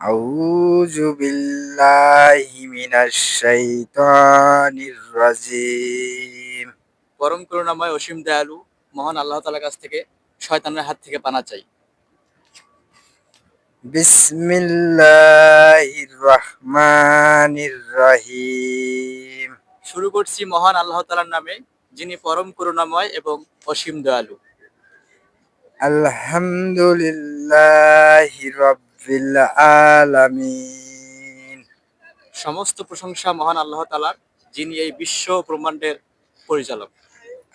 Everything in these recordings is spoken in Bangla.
আউযু বিল্লাহি মিনাশ শাইতানির রাজিম। পরম করুণাময় অসীম দয়ালু মহান আল্লাহ তাআলার কাছ থেকে শয়তানের হাত থেকে পানা চাই। বিসমিল্লাহির রহমানির রহিম। শুরু করছি মহান আল্লাহ তাআলার নামে, যিনি পরম করুণাময় এবং অসীম দয়ালু। আলহামদুলিল্লাহি রাব্বিল আলামিন। সমস্ত প্রশংসা মহান আল্লাহ তাআলার, যিনি এই বিশ্ব ব্রহ্মাণ্ডের পরিচালক।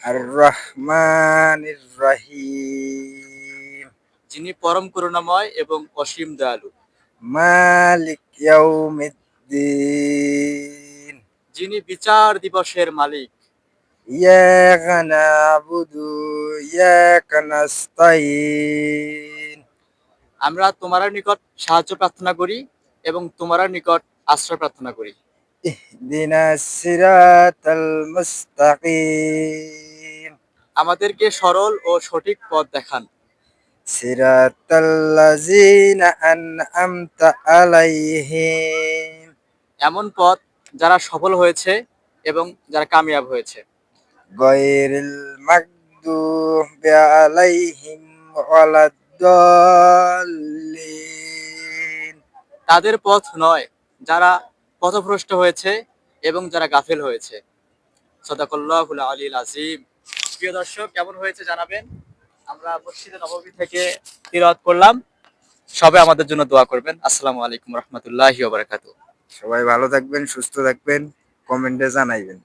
আর রহমানির রহিম। যিনি পরম করুণাময় এবং অসীম দয়ালু। মালিক ইয়াউমিদ্দিন। যিনি বিচার দিবসের মালিক। ইয়াকা নাবুদু ইয়াকা নাস্তাইন। আমরা তোমার নিকট সাহায্য প্রার্থনা করি এবং তোমার নিকট আশ্রয় প্রার্থনা করি। ইহদিনাস সিরাতাল মুস্তাকিম। আমাদেরকে সরল ও সঠিক পথ দেখান। সিরাতাল্লাযিনা আন'আমতা আলাইহিম। এমন পথ যারা সফল হয়েছে এবং যারা কামিয়াব হয়েছে। গায়রিল মাগদুবি আলাইহিম ওয়ালাদ-দাল্লিন। তাদের পথ নয় যারা পথভ্রষ্ট হয়েছে এবং যারা গাফেল হয়েছে। সাদাকাল্লাহুল আলিয়্যিল আযীম। প্রিয় দর্শক, কেমন হয়েছে জানাবেন। আমরা মসজিদে নববী থেকে তিলাওয়াত করলাম। সবাই আমাদের জন্য দোয়া করবেন। আসসালামু আলাইকুম রাহমাতুল্লাহি ওয়া বারাকাতুহু। সবাই ভালো থাকবেন, সুস্থ থাকবেন, কমেন্টে জানাইবেন।